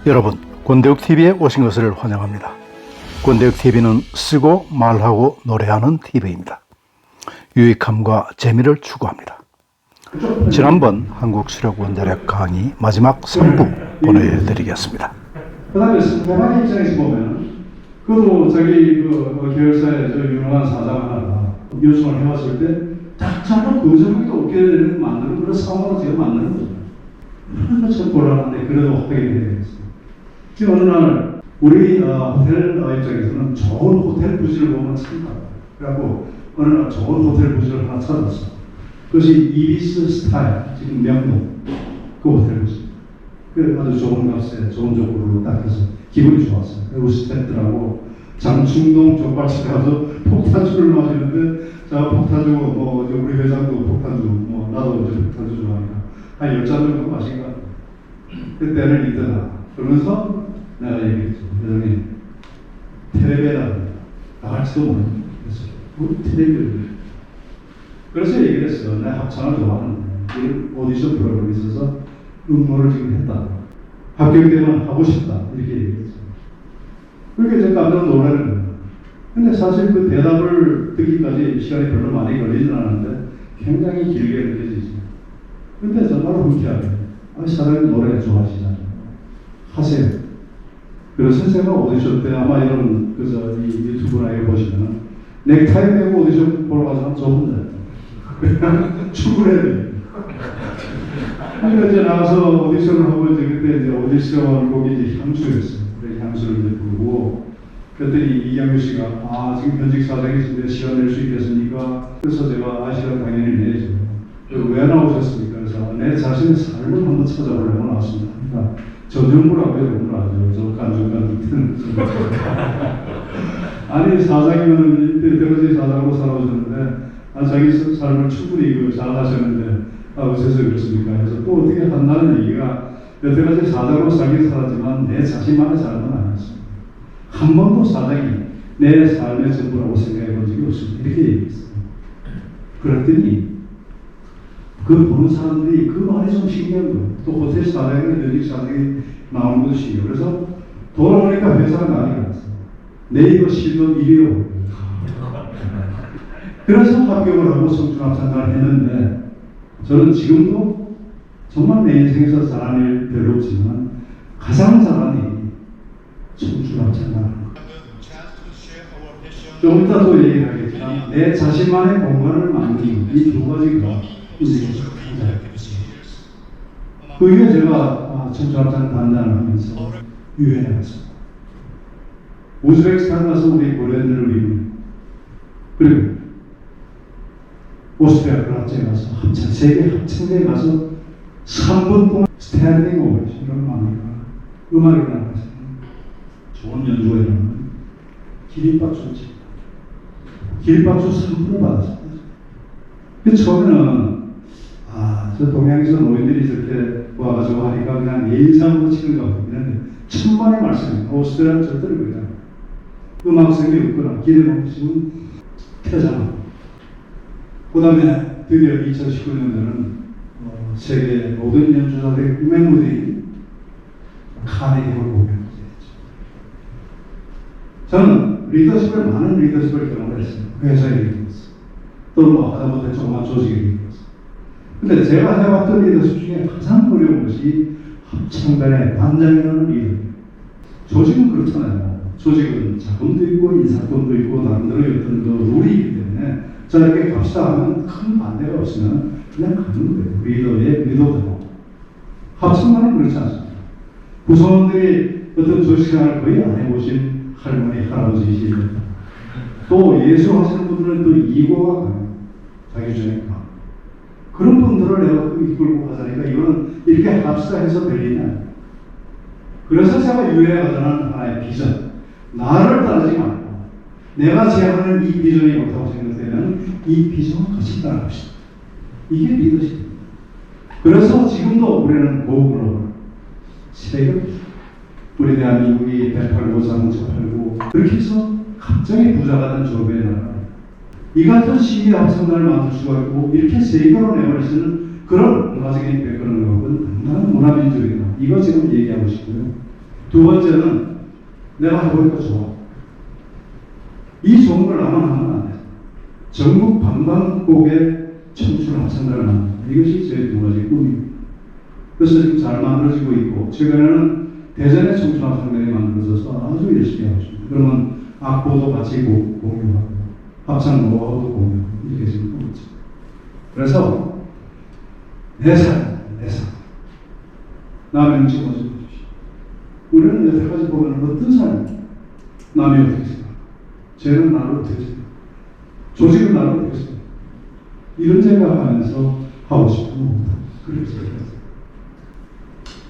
여러분, 권대욱TV에 오신 것을 환영합니다. 권대욱TV는 쓰고 말하고 노래하는 TV입니다. 유익함과 재미를 추구합니다. 지난번 한국수력원자력 강의 마지막 3부 보내드리겠습니다. 그 다음에 스테반 입장에서 보면 그도 자기 계열사의 유명한 사장 하나가 요청을 해왔을 때 딱 잡아 거절하기도 없게 되는 만드는 그런 상황으로 제가 만드는 거죠. 하나가 참 곤란한데 그래도 하게 되겠습니다. 지금 어느 날 우리 호텔 입장에서는 좋은 호텔 부지를 보면 참 가요. 그래갖고 어느 날 좋은 호텔 부지를 하나 찾았어. 그것이 이비스 스타일, 지금 명동 그 호텔 부지. 그 아주 좋은 값에 좋은 조건으로 딱 해서 기분이 좋았어요. 우리 스태프들하고 장충동 족발집에 가서 폭탄주를 마시는데 자 폭탄주 우리 회장도 폭탄주 나도 폭탄주 좋아하니까 한 10잔 정도 마신 것 같아요. 그때는 있더라. 그러면서 내가 얘기했죠. 회장님 텔레비라 나갈지도 모르는 뭐 텔레비를 그래서 얘기를 했어. 내가 합창을 좋아하는데 이런 오디션 프로그램이 있어서 응모를 지금 했다. 합격되면 하고 싶다. 이렇게 얘기했죠. 그렇게 제가 깜짝 놀라는 거예요. 근데 사실 그 대답을 듣기까지 시간이 별로 많이 걸리진 않았는데 굉장히 길게 느껴지죠. 근데 정말 흔쾌하게 사장님 노래 좋아하시잖아요. 하세요. 그래서 제가 오디션 때 아마 이런 이 유튜브나 이거 보시면 넥타이 메고 오디션 보러 가서 저 혼자 출근해야 돼요. 그래서 이제 나가서 오디션을 하고 그때 이제 오디션 곡이 이제 향수였어요. 그래서 향수를 이제 부르고 그랬더니 이경규 씨가 지금 현직 사장이신데 시간 낼 수 있겠습니까? 그래서 제가 시간 당연히 내죠. 왜 나오셨습니까? 그래서 내 자신의 삶을 한번 찾아보려고 나왔습니다. 그러니까 저정부라고 해요. 오늘 아주 저 깐죽깐죽 아니 사장이면 이때까지 사장으로 살아오셨는데 자기 삶을 충분히 잘 하셨는데 어째서 그렇습니까? 그래서 또 어떻게 한다는 얘기가 여태까지 사장으로 살긴 살았지만 내 자신만의 삶은 아니었습니다. 한 번도 사장이 내 삶의 전부라고 생각해 본 적이 없습니다. 이렇게 얘기했어요. 그랬더니 그 보는 사람들이 그 말이 좀 신기한 거예요. 또 호텔 사장이나 여직 사장이 나오는 것도 신기해요. 그래서 돌아보니까 회사가 난리가 났어요. 네이버 실명 1위요. 그래서 합격을 하고 성준합창단을 했는데 저는 지금도 정말 내 인생에서 잘한 일 별로 없지만 가장 잘한 일이 성준합창단을 하는 거예요. 좀 이따 또 얘기를 하겠지만 내 자신만의 공간을 만드는 이 두 가지가 인생에서 가장 잘했어요. 그게 제가 성준합창 단장을 하면서 유엔에 갔습니다. 우즈베키스탄 가서 우리 고려인들을 위해 그리고 오스트리아 그라츠에 가서 세계 합창대에 가서 3분 동안 스탠딩 오베이션을 합니다. 음악이 나가서 좋은 연주가 일어나면 기립박수 칩니다. 기립박수 3분을 받았습니다. 처음에는 저 동양에서 노인들이 저렇게 와가지고 하니까 그냥 예의상으로 치는 것 같은데 천만의 말씀입니다. 오스트리아는 절대로 그래요. 음악성이 없거나 기립박수는 켜잖아. 그 다음에 드디어 2019년에는 세계 모든 연주자들의 꿈의 무대인 카네기홀 공연을 했죠. 저는 많은 리더십을 경험을 했어요. 회사에 리더십, 또 하다못해 조그만 조직에 리더십. 근데 제가 해봤던 리더십 중에 가장 어려운 것이 합창단의 단장이라는 리더입니다. 조직은 그렇잖아요. 조직은 자금도 있고 인사권도 있고 나름대로 어떤 룰이 있기 때문에 자 이렇게 갑시다 하면 큰 반대가 없으면 그냥 가는 거예요. 리더의 리더대로. 합창단은 그렇지 않습니다. 구성원들이 어떤 조직생활을 거의 안 해보신 할머니, 할아버지이십니다. 또 예술하시는 분들은 또 이고가 강해요. 자기 주장이 강해요. 그런 분들을 내가 이끌고 가자니까 이거는 이렇게 합시다 해서 될 일이 아니에요. 그래서 제가 유엔에 가자는 하나의 비전. 나를 따르지 말고 내가 제안하는 이 비전이 옳다고 생각되면 이 비전을 같이 따라갑시다. 이게 리더십입니다. 그래서 지금도 우리는 고글로벌 세계 우리 대한민국이 108고 자동차 팔고 그렇게 해서 갑자기 부자가 된 조업의 나라 이 같은 시기 합창단을 만들 수가 있고 이렇게 세계로 내버릴 수 있는 그런 문화적인 백그라운드는 얼마나 문화민족이다. 이거 지금 얘기하고 싶고요. 두 번째는 내가 해보니까 좋아. 이 좋은 걸 나만 하면 안 돼. 전국 방방곡에 청춘 학생들을 만든다. 이것이 저희 두 가지 꿈입니다. 그래서 지금 잘 만들어지고 있고, 최근에는 대전의 청춘 학생들이 만들어져서 아주 열심히 하고 있습니다. 그러면 악보도 같이 공유하고, 합창 노하우도 공유하고, 이렇게 지금 하고 있죠. 그래서, 내 삶, 내 삶. 남의 눈치 보지 마십시오. 우리는 여태까지 보면 어떤 삶이에요? 남이 어떻게 생각하고, 쟤는 나를 어떻게 생각하고, 조직은 나를 어떻게 생각하고, 이런 생각하면서 하고 싶은 겁니다. 그래서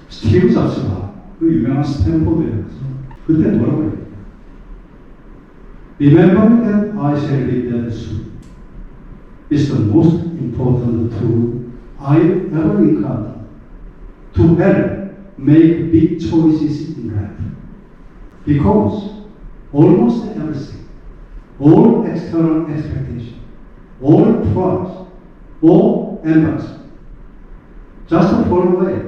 스티브 잡스가 그 유명한 스탠포드에 가서 그때 뭐라고 해요? Remember that I shall be dead soon. It's the most important tool I ever encountered to help make big choices in life. Because almost everything, all external expectation, all price, all embarrassment, just fall away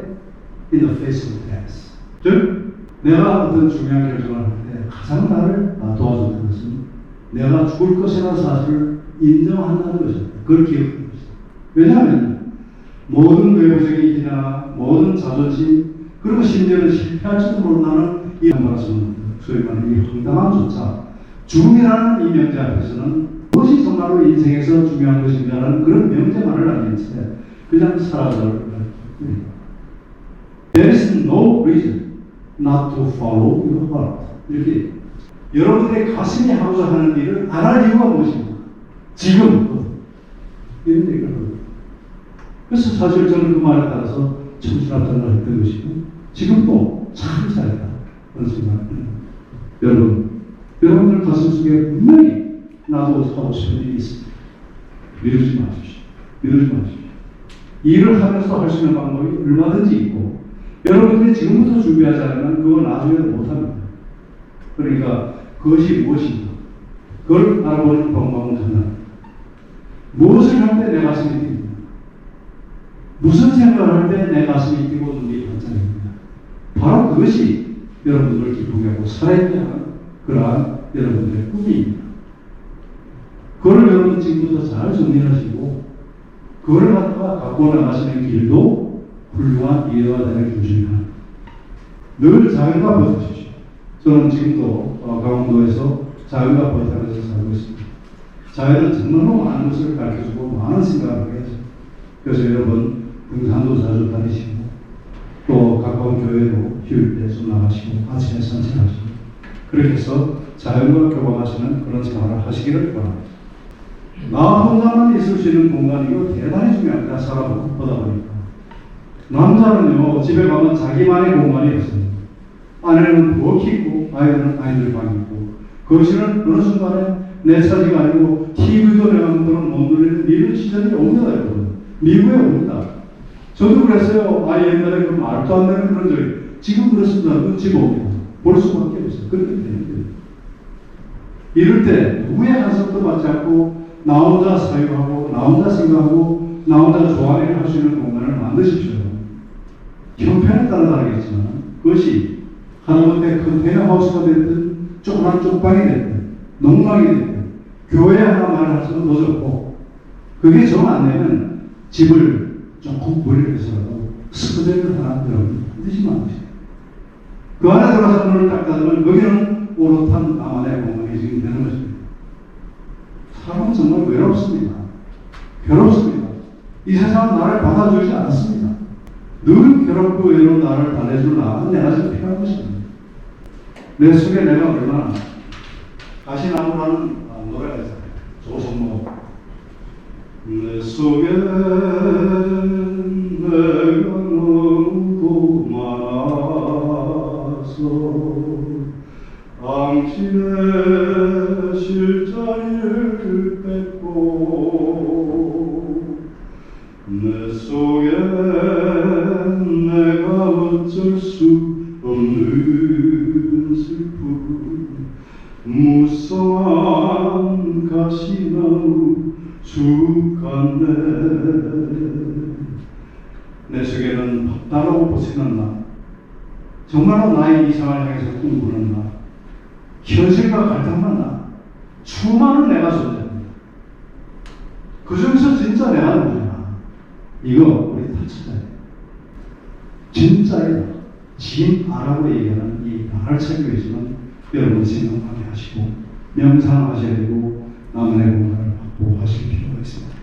in the face of death. 즉, 내가 어떤 중요한 결정을 할 때 가장 나를 도와주는 것은 내가 죽을 것이라는 사실을 인정한다는 것입니다. 그걸 기억하는 것입니다. 왜냐하면 모든 외부적인 기나 모든 자존심, 그리고 심지어는 실패할지도 모른다는 이 말씀은 소위 말하는 이 황당한 조차 죽음이라는 이 명제 앞에서는 무엇이 정말로 인생에서 중요한 것인가라는 그런 명제만을 알린 채 그냥 살아가는 겁니다. There is no reason not to follow your heart. 이렇게 여러분들의 가슴이 하고자 하는 일을 안 할 이유가 무엇입니까? 지금 이런 얘기를 합니다. 그래서 사실 저는 그 말에 따라서 청춘합당을 했던 것이고 지금도 참 잘했다 그런 생각입니다. 여러분들 가슴속에 분명히 나도 하고 싶은 일이 있습니다. 미루지 마십시오. 미루지 마십시오. 일을 하면서 할 수 있는 방법이 얼마든지 있고 여러분들이 지금부터 준비하지 않으면 그거 나중에 못합니다. 그러니까 그것이 무엇인가 그걸 알아보는 방법은 하나. 무엇을 할 때 내 가슴이 뛰는가, 무슨 생각을 할 때 내 가슴이 뛰고 눈이 반짝입니다. 바로 그것이 여러분들을 기쁘게 하고 살아있게 하는 그러한 여러분들의 꿈입니다. 그걸 여러분 지금부터 잘 정리하시고 그걸 갖고 나가시는 길도 훌륭한 이해가 되는 교준입니다. 늘 자연과 버티십시오. 저는 지금도 강원도에서 자연과 버티면서 살고 있습니다. 자연은 정말로 많은 것을 가르쳐주고 많은 생각을 하게 해서 그래서 여러분 등산도 자주 다니시고 또 가까운 교회로 휴일 때 좀 나가시고 아침에 산책하시고 그렇게 해서 자연과 교감하시는 그런 생활을 하시기를 바랍니다. 나 혼자만 있을 수 있는 공간이 이거 대단히 중요합니다. 살아보다 보니까 남자는요 집에 가면 자기만의 공간이 없습니다. 아내는 부엌이 있고 아이들은 아이들 방이 있고 거실은 어느 순간에 내 차지가 아니고 TV도 내가 한번은 못 누리는 이런 시절이 옵니다. 여러분 미국에 옵니다. 저도 그랬어요. 아이 옛날에 그 말도 안 되는 그런 적이 지금 그렇습니다. 눈치 봅니다. 볼 수밖에 없어요. 그렇게 되는 거예요. 이럴 때 누구의 간섭도 받지 않고 나 혼자 사유하고 나 혼자 생각하고 나 혼자 좋아하게 할 수 있는 공간을 만드십시오. 형편에 따라 다르겠지만 그것이 하나님의 컨테이너하우스가 됐든 조그만 쪽방이 됐든 농막이 됐든 교회 하나만 할 수는 더 좋고 그게 정 안 되면 집을 조금 무리해서라도 스크대를 하나 들어오면 반드시 만드세요. 그 안에 들어가서 문을 딱 닫으면 거기는 오롯한 나만의 공간이 지금 되는 것입니다. 사람은 정말 외롭습니다. 괴롭습니다. 이 세상은 나를 받아주지 않습니다. 늘 괴롭고 외로운 나를 달래줄 나는 내가 지금 필요한 것입니다. 내 속에 내가 얼마나 가시나무라는 노래가 있어요. 조성모 내 속에 내가 너무도 많아서 당신의 실자리를 뺏고 내 속에 내가 어쩔 수 없는 슬픔 무성한 가시나무 죽 같네. 내 속에는 밥달라고 보시는 나 정말로 나의 이상을 향해서 꿈꾸는가? 현실과 갈등만 나. 수많은 내가 존재합니다. 그 중에서 진짜 내가 누구냐? 이거 우리 다 찾아야 돼. 진짜의 진아라고 얘기하는 이 나를 찾기 위해서는 여러분 생각하게 하시고 명상하셔야 되고 나만의 공간을 확보하실 필요가 있습니다.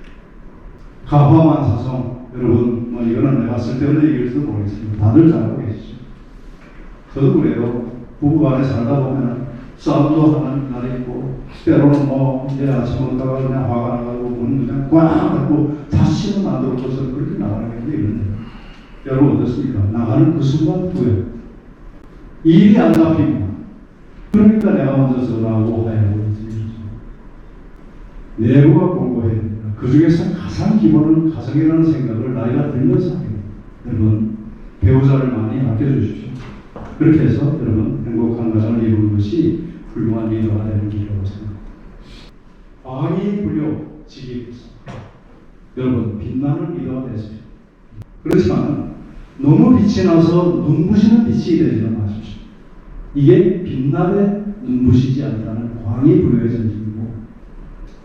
가화만사성 여러분 뭐 이거는 내가 쓸데없는 얘기일지도 모르겠습니다. 다들 잘 알고 계시죠? 저도 그래요. 부부간에 살다 보면 싸움도 하는 날이 있고 때로는 뭐 이제 아침 먹다가 그냥 화가 나가지고 문 그냥 꽉 닫고 다시는 안 들어오고서 그렇게 나가는 게 있는데 여러분 어떻습니까? 나가는 그 순간 후에 일이 안 잡힙니다. 그러니까 내가 먼저 서라고 하야고 내부가 공고해야 됩니다. 그 중에서 가장 기본은 가정이라는 생각을 나이가 들면서 하게 됩니다. 여러분 배우자를 많이 아껴주십시오. 그렇게 해서 여러분 행복한 가정을 이루는 것이 훌륭한 리더가 되는 길이라고 생각합니다. 방이 불려 지기 불사. 여러분 빛나는 리더가 되십시오. 그렇지만 너무 빛이 나서 눈부시는 빛이 되지는 마십시오. 이게 빛나되 눈부시지 않다는 광이 불효의 전쟁이고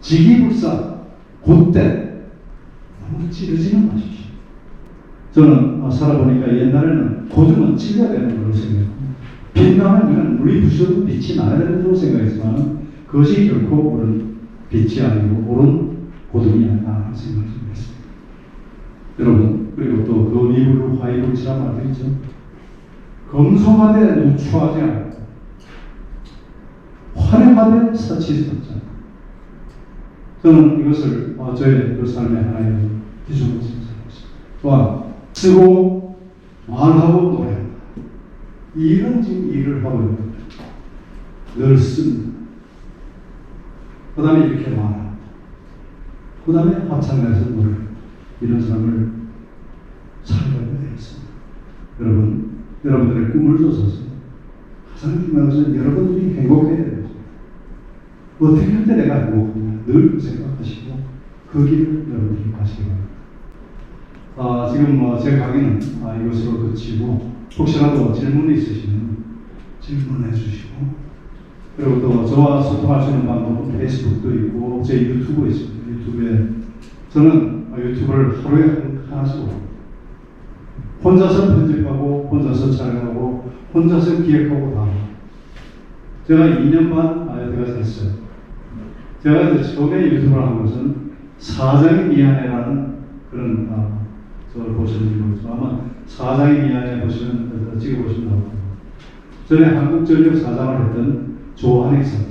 지기불사 곧때 너무 찌르지는 마십시오. 저는 살아보니까 옛날에는 고주는 찔려야 되는 걸로 생각했고 빛나면 그냥 물이 부셔도 빛이 나야 되는 걸로 생각했지만 그것이 결코 옳은 빛이 아니고 옳은 고등이 아니라는 생각을 좀 했습니다. 여러분 그리고 또 그 이불로 화이불치란 말도 있죠. 검소하되 누추하지 않고 화려하되 사치스럽지 않고 저는 이것을 저의 그 삶의 하나의 기준으로 생각하고 있습니다. 또한 쓰고 말하고 노래한다. 이런 지금 일을 하고 있는 거예요. 늘 씁니다. 그 다음에 이렇게 말합니다. 그 다음에 합창에서 노래합니다. 이런 삶을 살려야 되겠습니다. 여러분, 여러분들의 꿈을 쫓아서 가장 중요한 것은 여러분들이 행복해야 됩니다. 어떻게 할 때 내가 행복하냐 늘 생각하시고 그 길을 여러분들이 가시기 바랍니다. 지금 제 강의는 이것으로 그치고 혹시라도 질문이 있으시면 질문해 주시고 그리고 또 저와 소통할 수 있는 방법은 페이스북도 있고 제 유튜브 있습니다. 유튜브에 저는 유튜브를 하루에 하나씩 올립니다. 혼자서 편집하고 혼자서 촬영하고 혼자서 기획하고 다 합니다. 제가 2년 반 제가 했어요. 제가 이제 처음에 유튜브를 한 것은 사장이 미안해라는 그런 저를 보시는 거죠. 아마 사장이 미안해 보시면 찍어보시면 나옵니다. 전에 한국전력 사장을 했던 조한익 사장,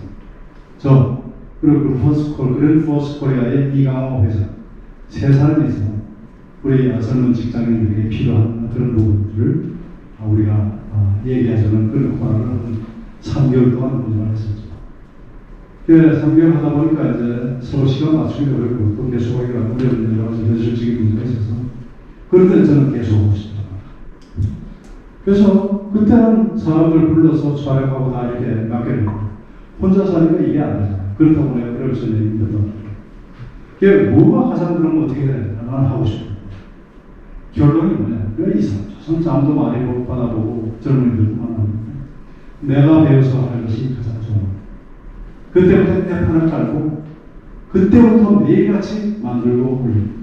저 그리고 그랜 포스 코리아의 이강호 회장 세 사람이서 우리 젊은 직장인들에게 필요한 그런 부분들을 우리가 얘기하자는 그런 코너를 3개월 동안 운영을 했었죠. 3개월 하다 보니까 이제 서로 시간 맞추기 어렵고 또 계속하기가 어려운 여러 가지 현실적인 문제가 있어서 그런데 저는 계속 하고 싶다. 그래서 그때는 사람들 불러서 촬영하고 다 이렇게 맡겨놓고 혼자 사니까 이게 안 되잖아요. 그렇다고 내가 그럴 수 있는 힘들다. 그게 뭐가 가장 그러면 어떻게 해야 되나? 나는 하고 싶어. 결론이 뭐냐? 왜 이 사람, 저 사람 잠도 많이 받아보고 젊은이들도 만나고 내가 배워서 하는 것이 가장 좋은 거예요. 그때부터 앱판을 깔고 그때부터 매일같이 만들고 올립니다.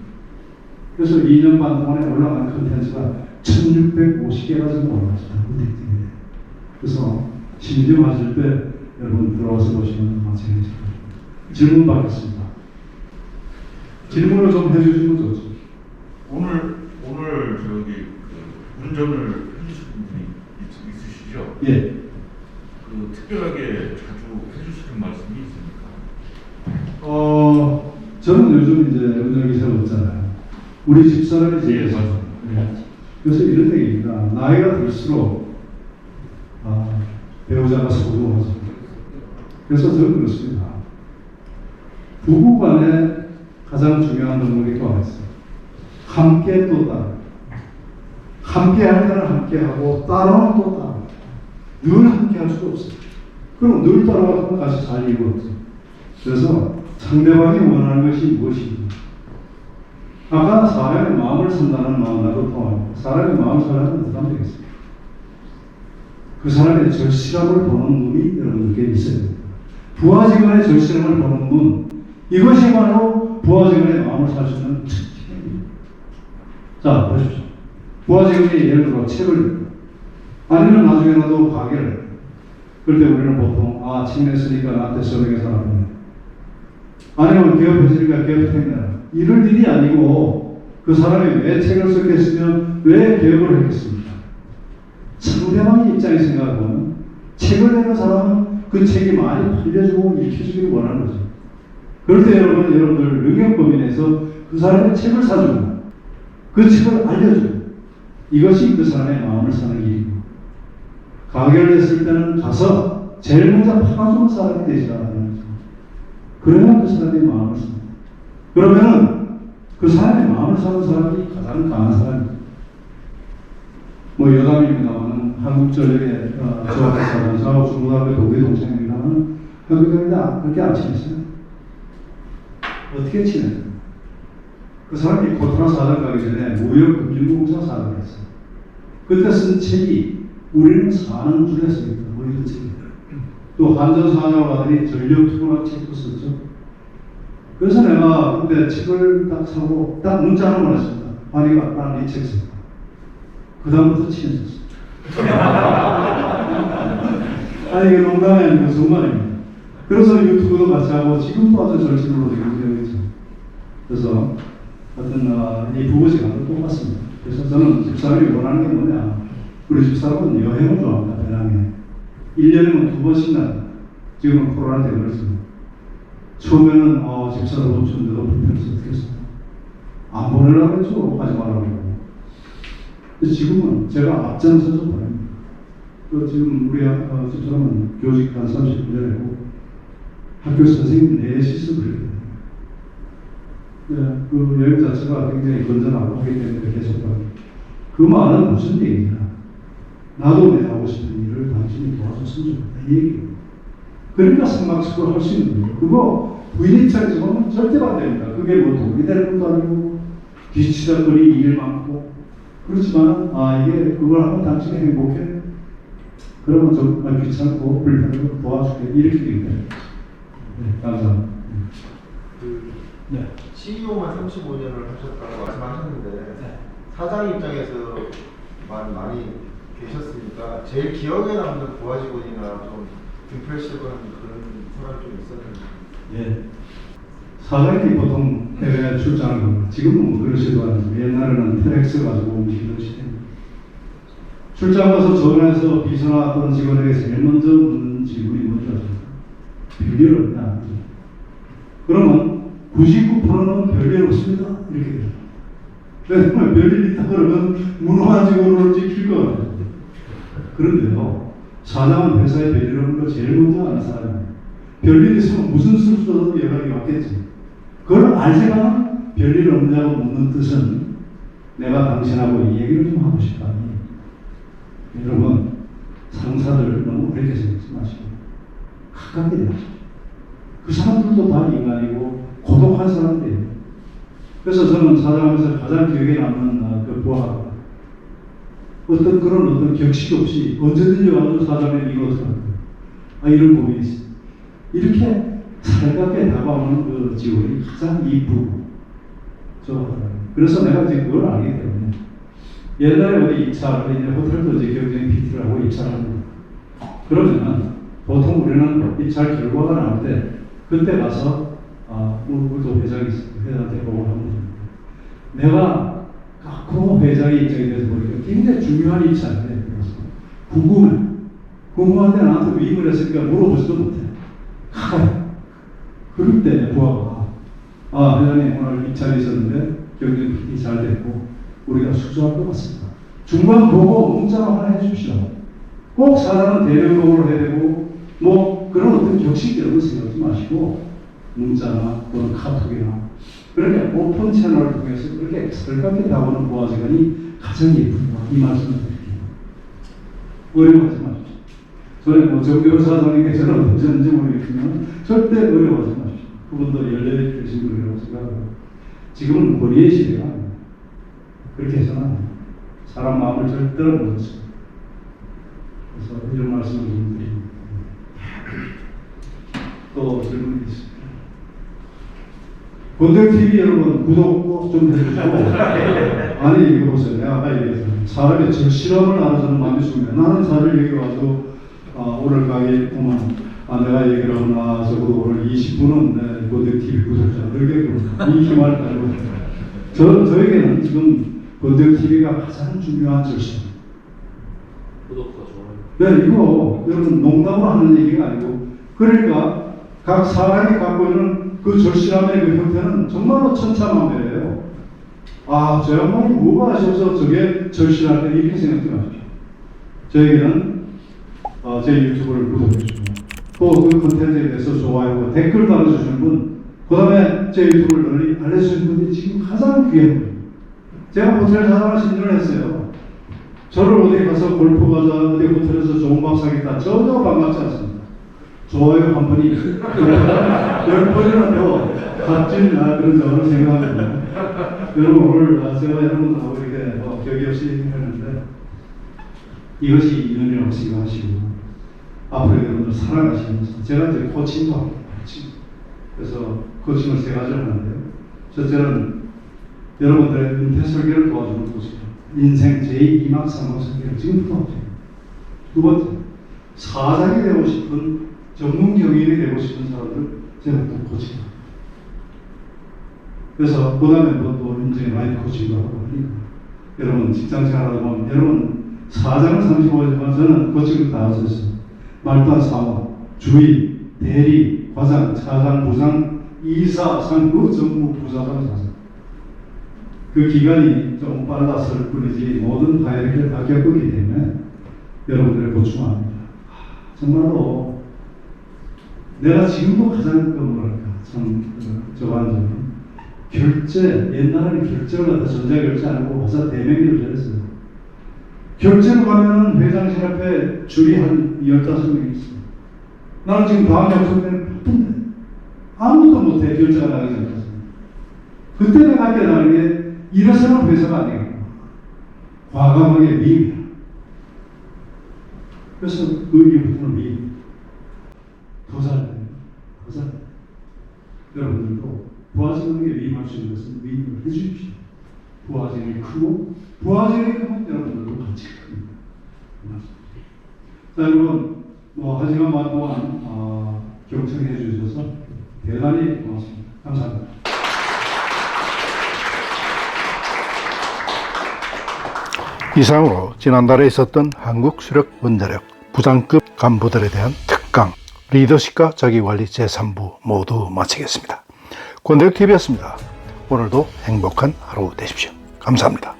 그래서 2년 반 동안에 올라간 컨텐츠가 1650개가 정도 올라갔습니다. 그래서 심심하실 때 여러분 들어와서 보시면 마찬가지입니다. 질문 받겠습니다. 질문을 좀 해주시면 좋죠. 오늘 운전을 해주신 분이 있으시죠? 예. 특별하게 자주 해주시는 말씀이 있습니까? 저는 요즘 이제 운전기사가 없잖아요. 우리 집사람이 제일 맞습니다. 네. 그래서 이런 얘기입니다. 나이가 들수록 배우자가 소중하죠. 그래서 저는 그렇습니다. 부부간에 가장 중요한 덕목이 또 하나 있어요. 함께 또 따라. 함께 할 때는 함께 하고 따라는 또 따라. 늘 함께 할 수가 없어요. 그럼 늘 따라가면 같이 잘 이루어 없어요. 그래서 상대방이 원하는 것이 무엇인가. 아까 사람의 마음을 산다는 마음 나도 통합니다. 사람의 마음을 살려면 어떻게 하면 되겠습니까? 그 사람의 절실함을 보는 눈이 여러분들께 있어야 됩니다. 부하직원의 절실함을 보는 눈, 이것이 바로 부하직원의 마음을 살 수 있는 책입니다. 자, 보십시오. 부하직원이 예를 들어 책을 아니면 나중에라도 가게를 그럴 때 우리는 보통 책 냈으니까 나한테 서명해 살았네. 아니면 개업했으니까 개업했네. 이럴 일이 아니고 그 사람이 왜 책을 썼겠으면 왜 개업을 했겠습니까? 상대방의 입장에 생각하면 책을 내는 사람은 그 책이 많이 팔려주고 읽혀주기를 원하는 거죠. 그럴 때 여러분들 능력법인에서 그 사람의 책을 사주고 그 책을 알려주고 이것이 그 사람의 마음을 사는 일이고 가게를 했을 때는 가서 제일 먼저 팔아주는 사람이 되지 않는 거죠. 그러면 그 사람의 마음을 삽니다. 그러면은 그 사람의 마음을 사는 사람이 가장 강한 사람입니다. 여담입니다만 한국전력의 저하고 사는 저하고 중고등학교 동기 동생입니다만 한국전력이 그렇게 안 친했어요. 어떻게 친해요? 그 사람이 코토나 사장 가기 전에 무역금융공사 사장을 했어요. 그때 쓴 책이 우리는 사는 줄에 씁니다. 이런 책이. 또 한전사장으로 가더니 전력투구나 책도 썼죠. 그래서 내가 그때 책을 딱 사고 딱 문자 하나 보냈습니다. 아니가 난 이 책 썼다. 그 다음부터 친해졌어요. 아니 이게 농담이 아니고 정말입니다. 그래서 유튜브도 같이 하고 지금도 아주 절친으로 되어 있죠. 그래서 하여튼 이 부부지간도 똑같습니다. 그래서 저는 집사람이 원하는 게 뭐냐, 우리 집사람은 여행을 좋아합니다. 배낭에 1년이면 2번씩 나요. 지금은 코로나 때문에 그렇습니다. 처음에는 집사람 돈 주는데도 불편해서 어떻게 했습니까? 안 보내려고 했죠. 하지 말라고 하고. 근데 지금은 제가 앞장서서 보냅니다. 지금 우리 집사람은 교직 한 30분 전에 하고 학교 선생님 넷이서 그래요. 네, 그 여행 자체가 굉장히 건전하고 하기 때문에 계속 합니다. 그 말은 무슨 얘기냐? 나도 내 하고 싶은 일을 당신이 도와줬으면 좋겠다. 이 얘기예요. 그러니까 상막식으로 할 수 있는 거예요. 그거 부인 입장에서 보면 절대 안 됩니다. 그게 뭐 돈이 되는 것도 아니고 뒤치다거리 일 많고 그렇지만 이게 그걸 하면 당신이 행복해? 그러면 좀 귀찮고 불편하고 도와줄게. 이렇게 됩니다. 네, 감사합니다. 네. CEO만 35년을 하셨다고 말씀하셨는데 사장 입장에서 많이 계셨으니까 제일 기억에 남는 부하 직원이나 좀 임프레시브한 그런 사람이 좀 있었는데. 예. 사장님이 보통 해외에 출장을 갑니다. 지금은 그러지도 않습니다. 옛날에는 텔렉스 가지고 움직이던 시대입니다. 출장 가서 전화해서 비서나 어떤 직원에게 제일 먼저 묻는 질문이 뭔지 아십니까? 별일 없냐? 그러면 99%는 별일 없습니다. 이렇게 돼요. 왜냐하면 별일 있다 그러면 무능한 직원을 지킬 거 같아요. 그런데요, 사장은 회사에 별일 없는 걸 제일 먼저 아는 사람이에요. 별일 있으면 무슨 수로서도 연락이 왔겠지. 그걸 알지만 별일 없냐고 묻는 뜻은 내가 당신하고 이 얘기를 좀 하고 싶다. 여러분, 상사들 너무 그렇게 생각하지 마시고 가깝게 대하십시오. 그 사람들도 다 인간이고 고독한 사람들이에요. 그래서 저는 사장하면서 가장 기억에 남는 그 부하가 어떤 격식 없이 언제든지 와서 사장님 이거 어떻게 할까요? 이런 고민이 있어요. 이렇게 살갑게 다가오는 그 직원이 가장 이쁘고 좋아하더라고요. 그래서 내가 지금 그걸 알기 때문에 옛날에 우리 입사를 이제 호텔도 이제 경쟁 PT를 하고 입사를 합니다. 그러면 보통 우리는 입찰 결과가 나올 때 그때 가서 우리도 회장이 있어요. 회장한테 보고를 합니다. 내가 그 회장의 입장에 대해서 보니까 굉장히 중요한 입찰인데 궁금한데 나한테 위임을 했으니까 물어보지도 못해. 그럴 때 부하가 회장님 오늘 입찰이 있었는데 경쟁 PT 잘 됐고 우리가 수주할 것 같습니다. 중간 보고 문자로 하나 해주십시오. 꼭 사람은 대면 보고를 해야 되고 뭐 그런 어떤 격식 이런 거 생각하지 마시고 문자나 또는 카톡이나 그렇게 오픈 채널을 통해서 그렇게 설갑게 나오는 부하직원이 가장 예쁩니다. 이 말씀을 드릴게요. 어려워하지 마십시오. 전에 정교훈 사장님께서는 어쩌는지 모르겠지만 절대 어려워하지 마십시오. 그분도 열렬히 계신 분이라고 생각하고 지금은 거리의 시대가 아닙니다. 그렇게 해서는 사람 마음을 절대로 못 얻습니다. 그래서 이런 말씀을 좀 드립니다. 또 질문이 있습니다. 권대TV 여러분 구독 꼭 좀 해주시고 아니 이거 보세요. 내가 아까 얘기했잖아요. 사람의 절실함을 알아서는 마음이 중요해. 나는 사실 여기 와서 오늘 가게 보면 내가 얘기를 하나 적어도 오늘 20분은 권대TV 구독자 늘겠구나 이 희망을 가지고 저에게는 지금 권대TV가 가장 중요한 절실함. 구독과 좋아요. 네, 이거 여러분 농담으로 하는 얘기가 아니고 그러니까 각 사람이 갖고 있는 그 절실함의 그 형태는 정말로 천차만별이에요. 저 양반이 뭐가 아쉬워서 저게 절실할까 이렇게 생각하지 마십시오. 저에게는 제 유튜브를 구독해주시고 또 그 컨텐츠에 대해서 좋아요와 댓글 달아주시는 분, 그 다음에 제 유튜브를 널리 알려주시는 분이 지금 가장 귀한 분입니다. 제가 호텔 사장을 신청을 했어요. 저를 어디 가서 골프 가자, 어디 호텔에서 좋은 밥 사겠다 전혀 반갑지 않습니다. 좋아요 한 번이 10번이나 더 값진 그런 저를 생각합니다. 여러분 오늘 제가 여러분하고 이렇게 격이 없이 했는데 이것이 인연이라고 생각하시고 앞으로 여러분들 살아가시면서 제가 이제 코칭도 하고 그래서 코칭을 3가지를 하는데요. 첫째는 여러분들의 은퇴 설계를 도와주는 곳이에요. 인생 제2, 2막, 3막 설계를 지금부터 하죠. 두 번째, 사장이 되고 싶은 전문 경영이 되고 싶은 사람들 제가 또 코칭합니다. 그래서 그 다음에 또 인생의 라이프 코칭도 하고 하니까 여러분 직장 생활하다 보면 여러분 사장은 35이지만 저는 코칭을 다 하고 있어요. 말단 사원, 주의, 대리, 과장, 차장, 부장, 이사, 상부, 전무, 부사장, 사장. 그 기간이 좀 빨랐을 뿐이지 모든 파일을 다 겪었기 때문에 여러분들의 고충합니다. 정말로 내가 지금도 가장 뭐랄까 참 저한 점은 결제, 옛날에는 결제를 갖다 전자결제 안 하고 와서 대면결제를 했어요. 결제로 가면은 회장실 앞에 줄이 한 15명이 있어요. 나는 지금 다음 약속 때문에 바쁜데 아무도 못해 결제가 나가기 전까지. 그때 내가 깨달은 게 이래서는 회사가 안 되겠고 과감하게 미입니다. 그래서 그 이후부터는 미입니다. 더 잘해요. 더 잘해요. 여러분들도 부하직에게 위임할 수 있는 것은 위임을 해주십시오. 부하직이 크고 부하직이 크면 여러분들도 같이 큽니다. 자 여러분 1시간 반 동안 경청해 주셔서 대단히 고맙습니다. 감사합니다. 이상으로 지난달에 있었던 한국수력원자력 부장급 간부들에 대한 특강 리더십과 자기관리 제3부 모두 마치겠습니다. 권대혁TV였습니다. 오늘도 행복한 하루 되십시오. 감사합니다.